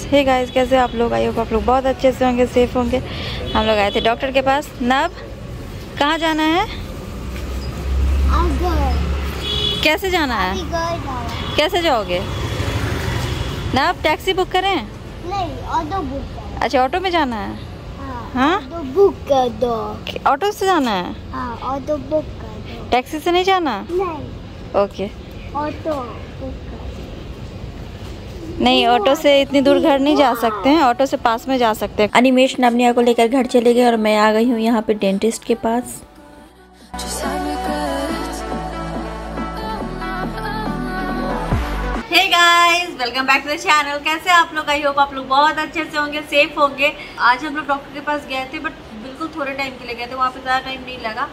Hey guys, कैसे आप लोग? आई होप आप लोग बहुत अच्छे से होंगे, सेफ होंगे। हम लोग आए थे डॉक्टर के पास। नब, कहाँ जाना है? कैसे जाना है? कैसे जाओगे? नब, टैक्सी बुक करें? नहीं, ऑटो बुक करें। अच्छा, ऑटो में जाना है। हाँ, ऑटो बुक कर दो। ऑटो से जाना है? हाँ, ऑटो बुक कर दो। टैक्सी से नहीं जाना? नहीं, ओके। ऑटो बुक कर। नहीं, ऑटो से इतनी दूर घर नहीं जा सकते हैं, ऑटो से पास में जा सकते हैं। अनिमेश नवनिया को लेकर घर चले गए और मैं आ गई हूँ यहाँ पे डेंटिस्ट के पास। Hey guys, welcome back to the channel. कैसे आप लोग? आई होप आप लोग बहुत अच्छे से होंगे, सेफ होंगे। आज हम लोग डॉक्टर के पास गए थे, बट बिल्कुल थोड़े टाइम के लिए गए थे। वहाँ पे ज़्यादा टाइम नहीं लगा,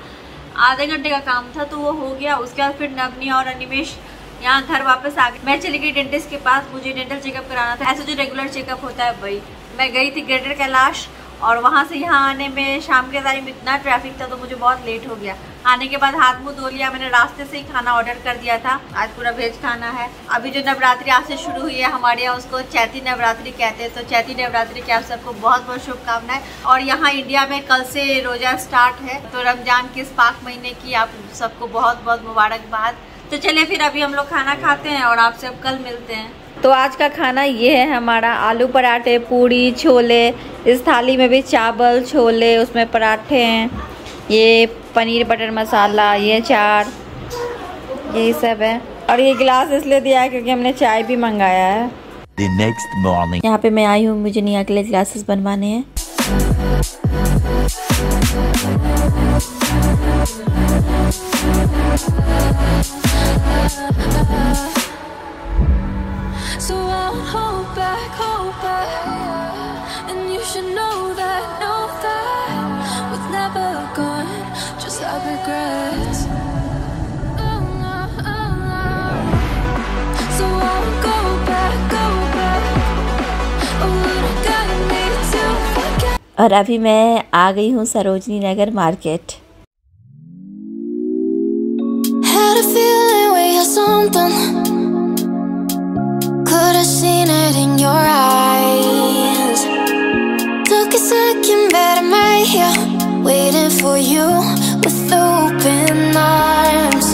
आधे घंटे का काम था तो वो हो गया। उसके बाद फिर नवनिया और अनिमेश यहाँ घर वापस आ गए। मैं चली गई डेंटिस्ट के पास, मुझे डेंटल चेकअप कराना था। ऐसे जो रेगुलर चेकअप होता है वही। मैं गई थी ग्रेटर कैलाश, और वहाँ से यहाँ आने में शाम के टाइम इतना ट्रैफिक था तो मुझे बहुत लेट हो गया। आने के बाद हाथ मुंह धो लिया, मैंने रास्ते से ही खाना ऑर्डर कर दिया था। आज पूरा वेज खाना है। अभी जो नवरात्रि आज से शुरू हुई है हमारे यहाँ, उसको चैती नवरात्रि कहते हैं। तो चैती नवरात्रि की आप सबको बहुत बहुत शुभकामनाएं। और यहाँ इंडिया में कल से रोजा स्टार्ट है, तो रमजान के इस पाक महीने की आप सबको बहुत बहुत मुबारकबाद। तो चलिए फिर अभी हम लोग खाना खाते हैं और आपसे अब कल मिलते हैं। तो आज का खाना ये है हमारा, आलू पराठे, पूड़ी, छोले। इस थाली में भी चावल, छोले, उसमें पराठे हैं, ये पनीर बटर मसाला, ये चार, यही सब है। और ये गिलास इसलिए दिया है क्योंकि हमने चाय भी मंगाया है। The next morning. यहाँ पे मैं आई हूँ, मुझे निया के लिए ग्लासेस बनवाने हैं। So I'll hold back, and you should know that was never gone, just like regrets. So I'll go back, oh, what I gotta need to forget. और अभी मैं आ गई हूँ Sarojini Nagar market. Had a feeling we had something. Could have seen it in your eyes. Took a second, but I'm right here, waiting for you with open arms.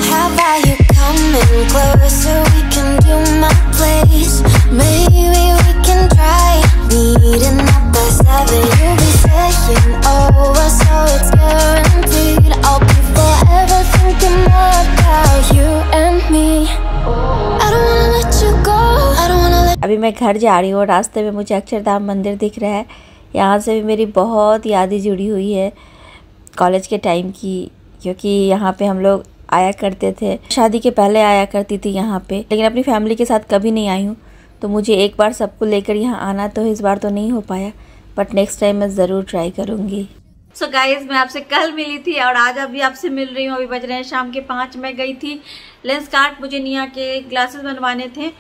How about you coming closer? We can do my place. Maybe we can try meeting up by 7. You'll be saying over, so it's guaranteed. I'll be forever thinking more about you and me. I don't wanna let you go. अभी मैं घर जा रही हूँ, रास्ते में मुझे अक्षरधाम मंदिर दिख रहा है। यहाँ से भी मेरी बहुत यादें जुड़ी हुई है कॉलेज के टाइम की, क्योंकि यहाँ पे हम लोग आया करते थे। शादी के पहले आया करती थी यहाँ पे, लेकिन अपनी फैमिली के साथ कभी नहीं आई हूँ। तो मुझे एक बार सबको लेकर यहाँ आना तो इस बार तो नहीं हो पाया, बट नेक्स्ट टाइम मैं ज़रूर ट्राई करूँगी। सो गाइज, मैं आपसे कल मिली थी और आज अभी आपसे मिल रही हूँ। अभी बज रहे हैं शाम के 5। मैं गई थी लेंस कार्ट, मुझे निया के ग्लासेस बनवाने थे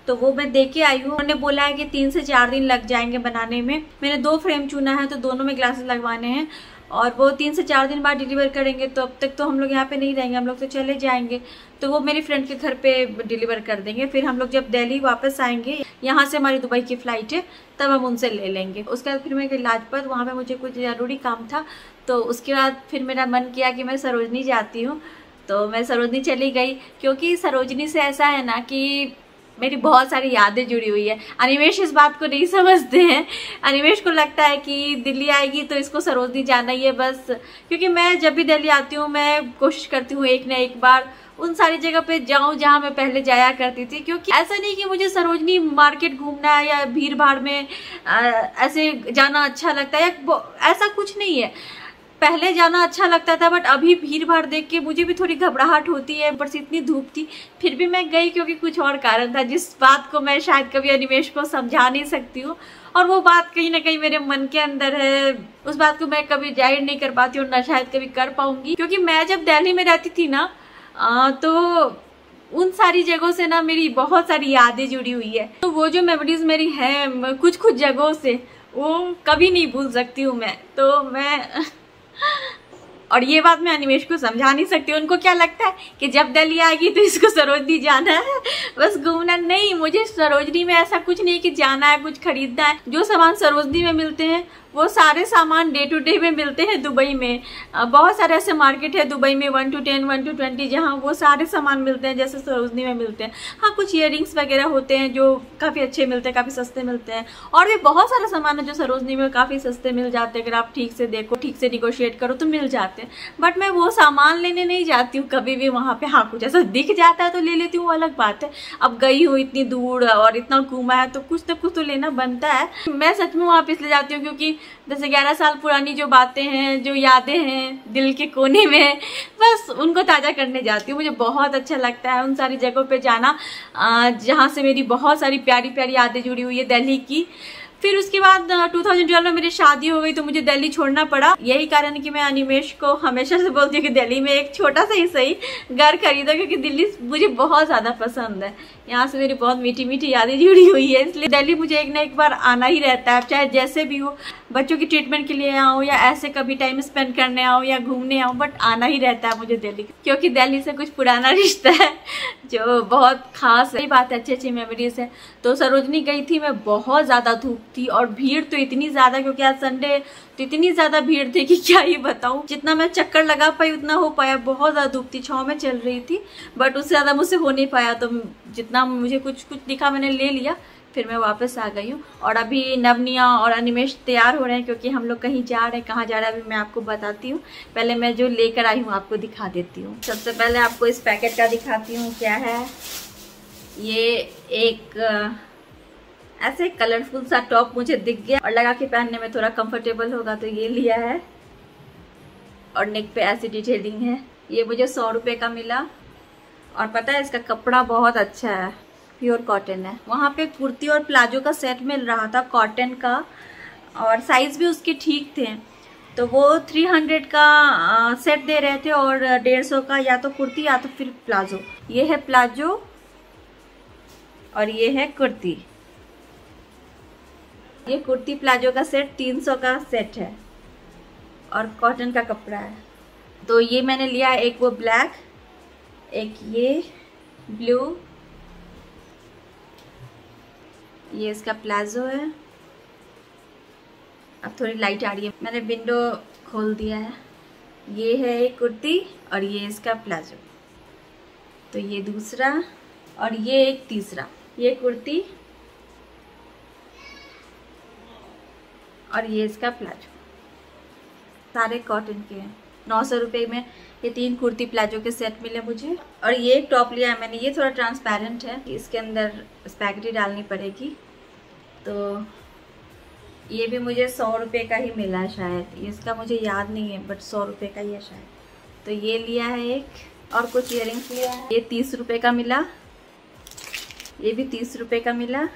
तो वो मैं दे के आई हूँ। उन्होंने बोला है कि 3 से 4 दिन लग जाएंगे बनाने में। मैंने 2 फ्रेम चुना है तो दोनों में ग्लासेस लगवाने हैं और वो 3 से 4 दिन बाद डिलीवर करेंगे। तो अब तक तो हम लोग यहाँ पे नहीं रहेंगे, हम लोग तो चले जाएंगे। तो वो मेरी फ्रेंड के घर पे डिलीवर कर देंगे। फिर हम लोग जब दिल्ली वापस आएंगे, यहाँ से हमारी दुबई की फ़्लाइट है, तब हम उनसे ले लेंगे। उसके बाद फिर मैं गई लाजपत, वहाँ पे मुझे कुछ ज़रूरी काम था। तो उसके बाद फिर मेरा मन किया कि मैं सरोजनी जाती हूँ, तो मैं सरोजनी चली गई। क्योंकि सरोजनी से ऐसा है ना कि मेरी बहुत सारी यादें जुड़ी हुई है। अनिमेश इस बात को नहीं समझते हैं। अनिमेश को लगता है कि दिल्ली आएगी तो इसको सरोजनी जाना ही है बस। क्योंकि मैं जब भी दिल्ली आती हूँ मैं कोशिश करती हूँ एक ना एक बार उन सारी जगह पे जाऊँ जहाँ मैं पहले जाया करती थी। क्योंकि ऐसा नहीं कि मुझे सरोजनी मार्केट घूमना है या भीड़ भाड़ में ऐसे जाना अच्छा लगता है, ऐसा कुछ नहीं है। पहले जाना अच्छा लगता था, बट अभी भीड़ भाड़ देख के मुझे भी थोड़ी घबराहट होती है। ऊपर से इतनी धूप थी, फिर भी मैं गई क्योंकि कुछ और कारण था, जिस बात को मैं शायद कभी अनिमेश को समझा नहीं सकती हूँ। और वो बात कहीं ना कहीं मेरे मन के अंदर है, उस बात को मैं कभी जाहिर नहीं कर पाती और ना शायद कभी कर पाऊंगी। क्योंकि मैं जब दिल्ली में रहती थी ना, तो उन सारी जगहों से ना मेरी बहुत सारी यादें जुड़ी हुई है। तो वो जो मेमोरीज मेरी है कुछ जगहों से, वो कभी नहीं भूल सकती हूँ मैं। तो मैं और ये बात मैं अनिमेश को समझा नहीं सकती। उनको क्या लगता है कि जब दिल्ली आएगी तो इसको सरोजनी जाना है, बस घूमना। नहीं, मुझे सरोजनी में ऐसा कुछ नहीं कि जाना है कुछ खरीदना है। जो सामान सरोजनी में मिलते हैं वो सारे सामान डे टू डे में मिलते हैं दुबई में। बहुत सारे ऐसे मार्केट है दुबई में 1 to 10 1 to 20 जहाँ वो सारे सामान मिलते हैं जैसे सरोजनी में मिलते हैं। हाँ, कुछ इयररिंग्स वगैरह होते हैं जो काफ़ी अच्छे मिलते हैं, काफ़ी सस्ते मिलते हैं। और भी बहुत सारा सामान है जो सरोजनी में काफ़ी सस्ते मिल जाते हैं। अगर आप ठीक से देखो, ठीक से निगोशिएट करो तो मिल जाते हैं। बट मैं वो सामान लेने नहीं जाती हूँ कभी भी वहाँ पे। हाँ, कुछ ऐसा दिख जाता है तो ले लेती हूँ, अलग बात है। अब गई हूँ इतनी दूर और इतना घूमा है तो कुछ न कुछ तो लेना बनता है। मैं सच में वहाँ पे इसलिए जाती हूँ क्योंकि 10-11 साल पुरानी जो बातें हैं, जो यादें हैं दिल के कोने में, बस उनको ताज़ा करने जाती हूँ। मुझे बहुत अच्छा लगता है उन सारी जगहों पे जाना जहाँ से मेरी बहुत सारी प्यारी प्यारी यादें जुड़ी हुई है दिल्ली की। फिर उसके बाद 2012 में मेरी शादी हो गई तो मुझे दिल्ली छोड़ना पड़ा। यही कारण है कि मैं अनिमेश को हमेशा से बोलती हूँ कि दिल्ली में एक छोटा सा ही सही घर खरीदो, क्योंकि दिल्ली मुझे बहुत ज़्यादा पसंद है। यहाँ से मेरी बहुत मीठी मीठी यादें जुड़ी हुई है, इसलिए दिल्ली मुझे एक ना एक बार आना ही रहता है। चाहे जैसे भी हो, बच्चों की ट्रीटमेंट के लिए आओ या ऐसे कभी टाइम स्पेंड करने आओ या घूमने आओ, बट आना ही रहता है मुझे दिल्ली, क्योंकि दिल्ली से कुछ पुराना रिश्ता है जो बहुत खास है। बात अच्छी अच्छी मेमोरीज है। तो सरोजनी गई थी मैं, बहुत ज़्यादा धूप थी और भीड़ तो इतनी ज़्यादा, क्योंकि आज संडे तो इतनी ज़्यादा भीड़ थी कि क्या ही बताऊँ। जितना मैं चक्कर लगा पाई उतना हो पाया। बहुत ज़्यादा धूप थी, छाँव में चल रही थी, बट उससे ज़्यादा मुझसे हो नहीं पाया। तो जितना मुझे कुछ दिखा मैंने ले लिया, फिर मैं वापस आ गई हूँ। और अभी नवनिया और अनिमेश तैयार हो रहे हैं क्योंकि हम लोग कहीं जा रहे हैं। कहाँ जा रहे हैं अभी मैं आपको बताती हूँ। पहले मैं जो लेकर आई हूँ आपको दिखा देती हूँ। सबसे पहले आपको इस पैकेट का दिखाती हूँ क्या है। ये एक ऐसे कलरफुल सा टॉप मुझे दिख गया और लगा कि पहनने में थोड़ा कंफर्टेबल होगा तो ये लिया है। और नेक पे ऐसी डिटेलिंग है। ये मुझे 100 रुपये का मिला और पता है इसका कपड़ा बहुत अच्छा है, प्योर कॉटन है। वहाँ पे कुर्ती और प्लाजो का सेट मिल रहा था कॉटन का, और साइज़ भी उसके ठीक थे। तो वो 300 का सेट दे रहे थे और 150 का या तो कुर्ती या तो फिर प्लाजो। ये है प्लाजो और ये है कुर्ती। ये कुर्ती प्लाजो का सेट 300 का सेट है और कॉटन का कपड़ा है। तो ये मैंने लिया, एक वो ब्लैक, एक ये ब्लू, ये इसका प्लाजो है। अब थोड़ी लाइट आ रही है, मैंने विंडो खोल दिया है। ये है एक कुर्ती और ये इसका प्लाजो। तो ये दूसरा और ये एक तीसरा। ये कुर्ती और ये इसका प्लाजो, सारे कॉटन के हैं। 900 रुपये में ये 3 कुर्ती प्लाजो के सेट मिले मुझे। और ये एक टॉप लिया है मैंने, ये थोड़ा ट्रांसपेरेंट है, इसके अंदर स्पैगेटी डालनी पड़ेगी। तो ये भी मुझे 100 रुपये का ही मिला शायद, इसका मुझे याद नहीं है बट 100 रुपये का ही है शायद। तो ये लिया है एक, और कुछ इयररिंग्स लिया है। ये 30 रुपये का मिला, ये भी 30 रुपये का मिला।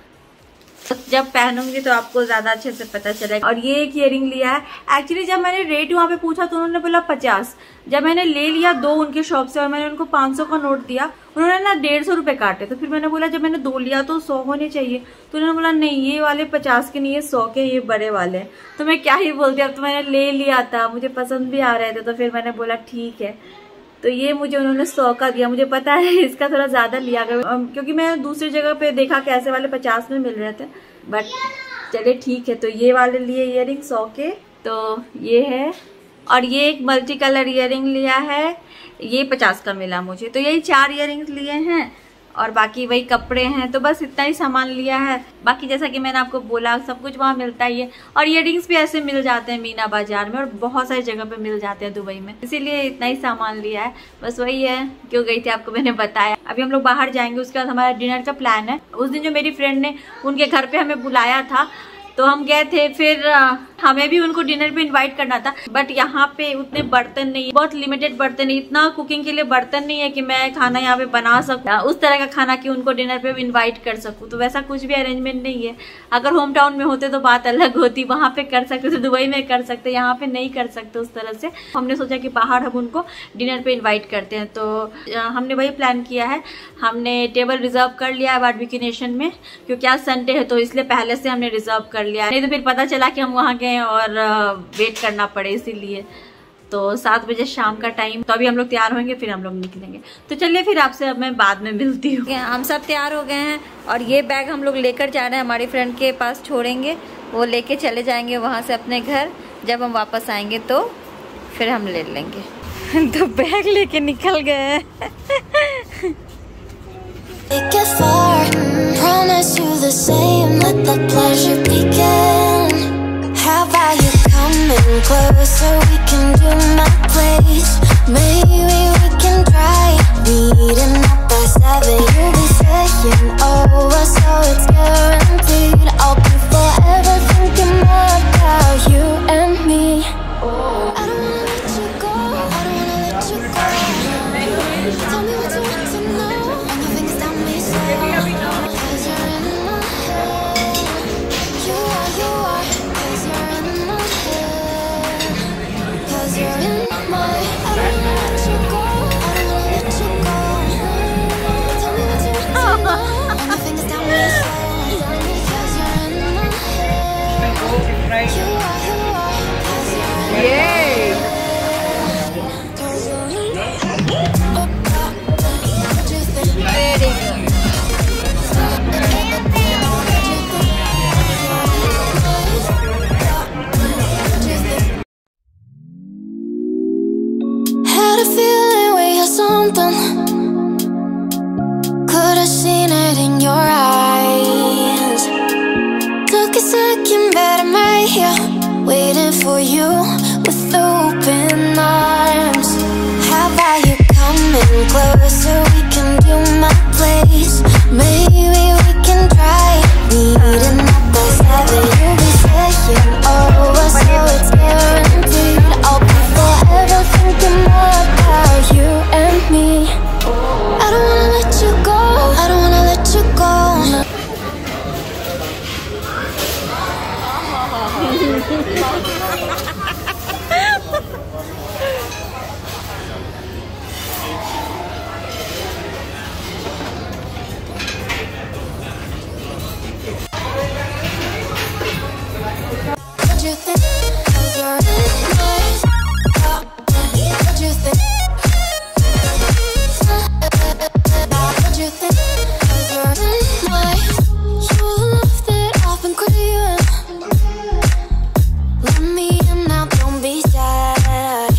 तो जब पहनूंगी तो आपको ज़्यादा अच्छे से पता चलेगा। और ये एक इयररिंग लिया है। एक्चुअली जब मैंने रेट वहाँ पे पूछा तो उन्होंने बोला 50। जब मैंने ले लिया 2 उनके शॉप से और मैंने उनको 500 का नोट दिया, उन्होंने ना 150 रुपये काटे। तो फिर मैंने बोला जब मैंने 2 लिया तो 100 होने चाहिए। तो उन्होंने बोला नहीं, ये वाले 50 के नहीं, ये 100 के, ये बड़े वाले। तो मैं क्या ही बोलती, अब तो मैंने ले लिया था, मुझे पसंद भी आ रहे थे, तो फिर मैंने बोला ठीक है। तो ये मुझे उन्होंने 100 का दिया। मुझे पता है इसका थोड़ा ज़्यादा लिया गया क्योंकि मैं दूसरी जगह पे देखा कि ऐसे वाले 50 में मिल रहे थे, बट चलिए ठीक है। तो ये वाले लिए इयररिंग 100 के, तो ये है। और ये एक मल्टी कलर इयररिंग लिया है, ये 50 का मिला मुझे। तो यही 4 इयररिंग्स लिए हैं और बाकी वही कपड़े हैं। तो बस इतना ही सामान लिया है। बाकी जैसा कि मैंने आपको बोला सब कुछ वहाँ मिलता ही है। और इयररिंग्स भी ऐसे मिल जाते हैं मीना बाजार में और बहुत सारी जगह पे मिल जाते हैं दुबई में, इसीलिए इतना ही सामान लिया है। बस वही है, क्यों गई थी आपको मैंने बताया। अभी हम लोग बाहर जाएंगे, उसके बाद हमारा डिनर का प्लान है। उस दिन जो मेरी फ्रेंड ने उनके घर पे हमें बुलाया था तो हम गए थे, फिर हमें भी उनको डिनर पे इनवाइट करना था, बट यहाँ पे उतने बर्तन नहीं है, बहुत लिमिटेड बर्तन है, इतना कुकिंग के लिए बर्तन नहीं है कि मैं खाना यहाँ पे बना सकूँ उस तरह का खाना कि उनको डिनर पे इनवाइट कर सकूँ। तो वैसा कुछ भी अरेंजमेंट नहीं है। अगर होम टाउन में होते तो बात अलग होती, वहाँ पे कर सकते थे, दुबई में कर सकते, यहाँ पे नहीं कर सकते उस तरह से। हमने सोचा कि बाहर हम उनको डिनर पे इन्वाइट करते हैं, तो हमने वही प्लान किया है। हमने टेबल रिजर्व कर लिया है बारबेक्यू नेशन में, क्योंकि आज संडे है तो इसलिए पहले से हमने रिजर्व कर लिया, नहीं तो फिर पता चला कि हम वहाँ गए और वेट करना पड़े, इसीलिए। तो 7 बजे शाम का टाइम। तो अभी हम लोग तैयार होंगे, फिर हम लोग निकलेंगे। तो चलिए फिर आपसे अब मैं बाद में मिलती हूँ। हम सब तैयार हो गए हैं और ये बैग हम लोग लेकर जा रहे हैं, हमारी फ्रेंड के पास छोड़ेंगे, वो लेके चले जाएंगे वहाँ से अपने घर। जब हम वापस आएंगे तो फिर हम ले लेंगे। तो बैग लेके निकल गए हैं। Take it far, promise you the same, let the pleasure begin. How about you coming closer, we can do my place. Maybe we can try meeting up by 7. You'll be saying over, so it's guaranteed. I'll be forever thinking more about you and me. I don't wanna let you go, I don't wanna let you go. Tell me what you want to know. And your fingers down me slow. 'Cause you're in my head. You are. 'Cause you're in my head. 'Cause you're in my. I don't wanna let you go. I don't wanna let you go. Tell me what you want to know. And your fingers down me slow. 'Cause you're in my head. You are. 'Cause you're in my head. Had a feeling we had something. Could have seen it in your eyes. Took a second, but I'm right here, waiting for you with open arms. How about you coming closer? We can do my place. Maybe we can try meeting up by 7. You'll be saying over, so it's guaranteed. I'll be forever thinking more about you and me. I don't wanna let you go. I don't wanna let you go. What you think? 'Cause you're in my. What you think? What you think? 'Cause you're in my. You're the love that I've been craving. Let me in now, don't be shy.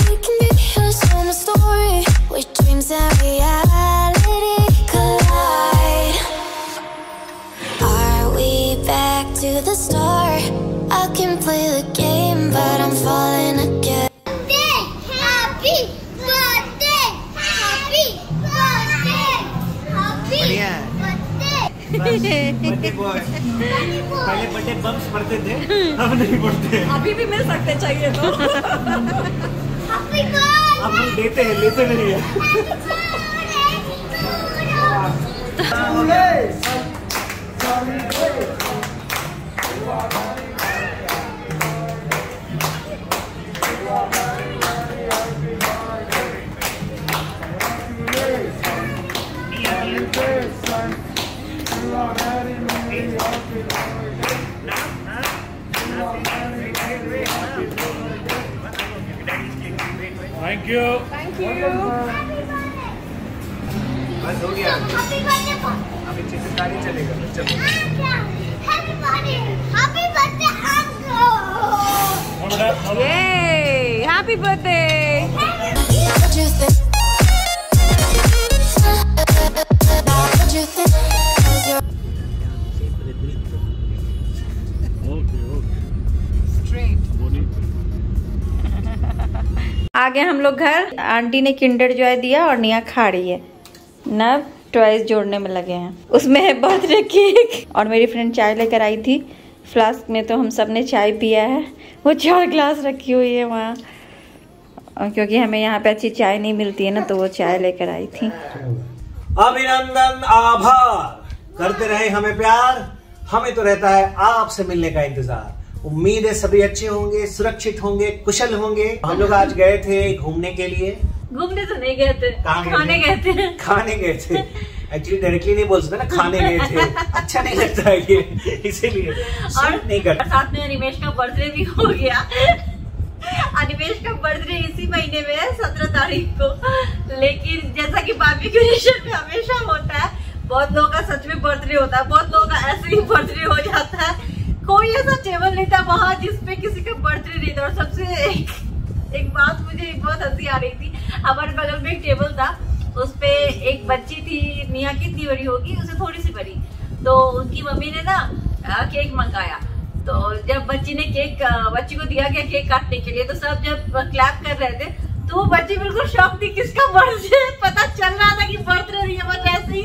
We can be a summer story where dreams and reality collide. Are we back to the start? I can play the game, but I'm falling again. Happy birthday! Happy birthday! Happy birthday! Birthday boy. पहले birthday bumps पढ़ते थे, अब नहीं पढ़ते। अभी भी मिल सकते चाहिए तो। Happy birthday! अब हम देते हैं, लेते नहीं है। Thank you. बस हो गया। Happy birthday! अभी चित्रकारी चलेगा। चलो। Happy birthday! Happy birthday, uncle! Yay! Happy birthday! What you think? What you think? 'Cause you're. आ गए हम लोग घर। आंटी ने किंडर जॉय दिया और निया खा रही है। ना टॉयज जोड़ने में लगे हैं। उसमें है बर्थडे केक और मेरी फ्रेंड चाय लेकर आई थी फ्लास्क में, तो हम सब ने चाय पिया है। वो 4 ग्लास रखी हुई है वहाँ, क्योंकि हमें यहाँ पे अच्छी चाय नहीं मिलती है ना, तो वो चाय लेकर आई थी। अभिनंदन, आभार। करते रहे हमें प्यार, हमें तो रहता है आपसे मिलने का इंतजार। उम्मीद है सभी अच्छे होंगे, सुरक्षित होंगे, कुशल होंगे। हम लोग आज गए थे घूमने के लिए। घूमने तो नहीं गए थे, खाने गए थे। खाने गए थे, एक्चुअली डायरेक्टली नहीं बोल सकते ना, खाने गए थे। अच्छा नहीं लगता है ये, इसीलिए और नहीं करता। साथ में निमेश का बर्थडे भी हो गया। अनिमेश का बर्थडे इसी महीने में है 17 तारीख को, लेकिन जैसा कि बार्बिक्यूनेशन में हमेशा होता है, बहुत लोगों का सच में बर्थडे होता है, बहुत लोगों का ऐसे ही बर्थडे हो जाता है। कोई ऐसा टेबल नहीं था वहाँ जिसपे किसी का बर्थडे नहीं था। और सबसे एक बात मुझे बहुत हंसी आ रही थी, हमारे बगल में एक टेबल था, उसपे एक बच्ची थी, निया कितनी बड़ी होगी, उसे थोड़ी सी बड़ी, तो उनकी मम्मी ने ना केक मंगाया। तो जब बच्ची ने बच्ची को दिया गया केक काटने के लिए, तो सब जब क्लैप कर रहे थे तो वो बच्ची बिल्कुल शॉक थी, किसका बर्थडे पता चल रहा था कि बर्थडे नहीं है, बस ऐसे ही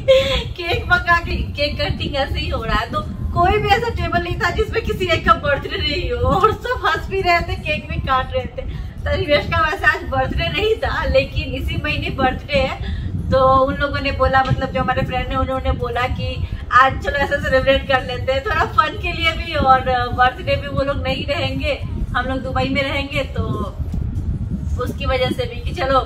केक मंगा के केक कटिंग ऐसे ही हो रहा है। तो कोई भी ऐसा टेबल नहीं था जिसमें किसी एक का बर्थडे नहीं हो, और सब हंस भी रहे थे, केक भी काट रहे थे। तो अनिमेश का वैसे आज बर्थडे नहीं था, लेकिन इसी महीने बर्थडे है। तो उन लोगों ने बोला, मतलब जो हमारे फ्रेंड है उन्होंने बोला कि आज चलो ऐसे सेलिब्रेट कर लेते हैं, थोड़ा फन के लिए भी, और बर्थडे भी वो लोग नहीं रहेंगे, हम लोग दुबई में रहेंगे, तो उसकी वजह से भी कि चलो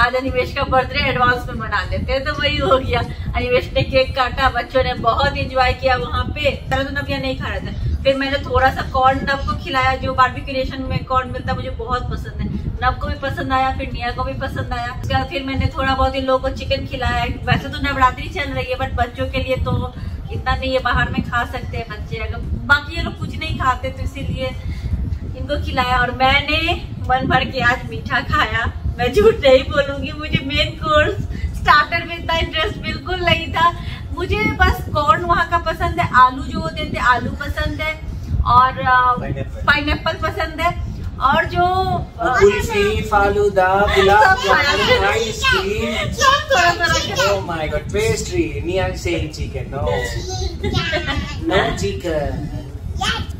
आज अनिमेश का बर्थडे एडवांस में मना लेते हैं। तो वही हो गया, अनिमेश ने केक काटा, बच्चों ने बहुत एंजॉय किया वहाँ पे। पहले तो नबिया नहीं खा रहे थे, फिर मैंने थोड़ा सा कॉर्न नब को खिलाया, जो बार्बिक्यूनेशन में कॉर्न मिलता है, मुझे बहुत पसंद है, नब को भी पसंद आया, फिर निया को भी पसंद आया। उसके बाद फिर मैंने थोड़ा बहुत इन लोगों को चिकन खिलाया। वैसे तो नवरात्रि चल रही है, बट बच्चों के लिए तो इतना नहीं है, बाहर में खा सकते हैं बच्चे, अगर बाकी ये लोग कुछ नहीं खाते तो इसीलिए इनको खिलाया। और मैंने मन भर के आज मीठा खाया, मैं झूठ नहीं बोलूंगी, मुझे मेन कोर्स स्टार्टर में इतना इंटरेस्ट बिल्कुल नहीं था। मुझे बस कॉर्न वहाँ का पसंद है, आलू जो देते आलू पसंद है, और पाइनएप्पल पसंद है, और जो kulfi, falooda, gulab jamun, ice cream, oh my god, pastry, Niya saying chicken, no chicken,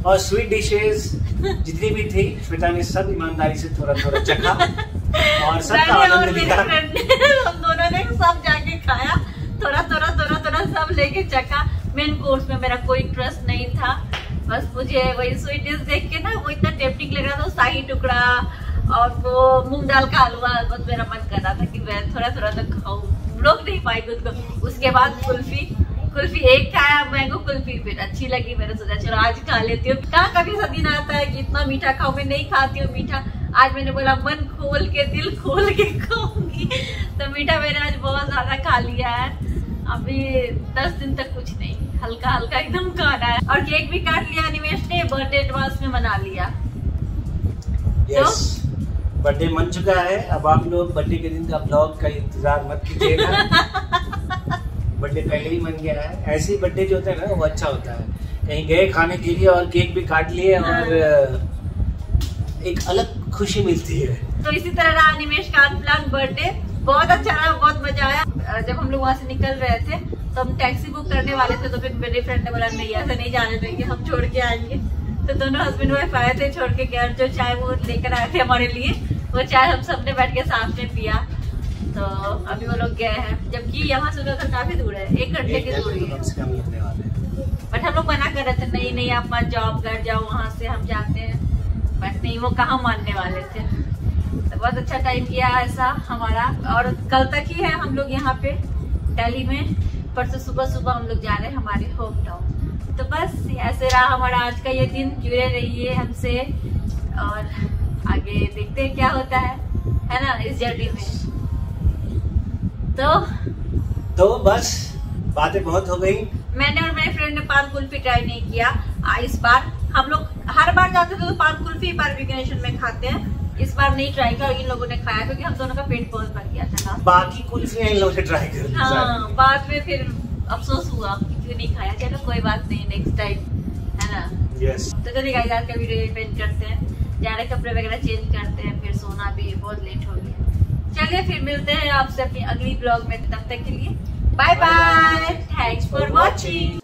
और स्वीट डिशेस जितनी भी थी, श्वेता ने सब ईमानदारी से थोड़ा थोड़ा चखा और सबका आनंद लिया। हम दोनों ने सब जाके खाया, थोड़ा थोड़ा सब लेके चखा। मेन कोर्स में मेरा कोई इंटरेस्ट नहीं था, बस मुझे वही स्वीट डिश देख के ना वो इतना टेम्पटिंग लग रहा था, शाही टुकड़ा और वो मूंग दाल का हलवा, बस मेरा मन कर रहा था कि मैं थोड़ा तो खाऊं, रोक नहीं पाई खुद को। उसके बाद कुल्फी एक खाया, मैंगो कुल्फी, फिर अच्छी लगी, मैंने सोचा चलो आज खा लेती हूँ। कहाँ कभी ऐसा दिन आता है कि इतना मीठा खाओ, मैं नहीं खाती हूँ मीठा, आज मैंने बोला मन खोल के, दिल खोल के खाऊंगी, तो मीठा मैंने आज बहुत ज्यादा खा लिया है। अभी 10 दिन तक कुछ नहीं, हल्का एकदम खाना है। और केक भी काट लिया अनिमेश ने, बर्थडे एडवांस में मना लिया। yes, बर्थडे मन चुका है, अब आप लोग बर्थडे के दिन का ब्लॉग का इंतजार मत कीजिएगा। बर्थडे पहले ही मन गया है, ऐसे ही बर्थडे जो होता है ना वो अच्छा होता है, कहीं गए खाने के लिए और केक भी काट लिए, और एक अलग खुशी मिलती है। तो इसी तरह रहा अनिमेश का अनप्लान बर्थडे, बहुत अच्छा रहा, बहुत मजा आया। जब हम लोग वहाँ से निकल रहे थे तो हम टैक्सी बुक करने वाले थे, तो फिर मेरे फ्रेंड ने बोला नहीं ऐसा नहीं जाने देंगे, हम छोड़ के आएंगे। तो दोनों हस्बैंड वाइफ आए थे छोड़ के गए, जो चाय वो लेकर आए थे हमारे लिए, वो चाय हम सबने बैठ के साथ में पिया। तो अभी वो लोग गए हैं, जबकि यहाँ से उधर काफी दूर है, 1 घंटे की दूरी है, बट हम लोग मना कर रहे थे नहीं आप मत जाओ, घर जाओ, वहाँ से हम जाते हैं, बट नहीं, वो कहाँ मानने वाले थे। तो बहुत अच्छा टाइम किया ऐसा हमारा, और कल तक ही है हम लोग यहाँ पे दिल्ली में, परसों सुबह हम लोग जा रहे हैं हमारे होम टाउन। तो बस ऐसे रहा हमारा आज का ये दिन, जुड़े रहिए हमसे और आगे देखते हैं क्या होता है ना इस जर्नी में। तो बस बातें बहुत हो गई। मैंने और मेरे फ्रेंड ने पान कुल्फी ट्राई नहीं किया इस बार। हम लोग हर बार जाते थे तो पान कुल्फी बार्बिक्यूनेशन में खाते हैं, इस बार नहीं ट्राई किया, इन लोगों ने खाया क्योंकि हम दोनों का पेट बहुत भर गया था। बाकी कुल्फियां इन लोगों ने ट्राई कर, हाँ, बाद में फिर अफसोस हुआ क्यों नहीं खाया। चलो कोई बात नहीं, नेक्स्ट टाइम, है ना। यस। तो चलिए गाइस आज का वीडियो एंड करते हैं, जा रहे कपड़े वगैरह चेंज करते हैं, फिर सोना भी बहुत लेट हो गया। चलिए फिर मिलते हैं आपसे अपनी अगली ब्लॉग में, तब तक के लिए bye bye, thanks for watching.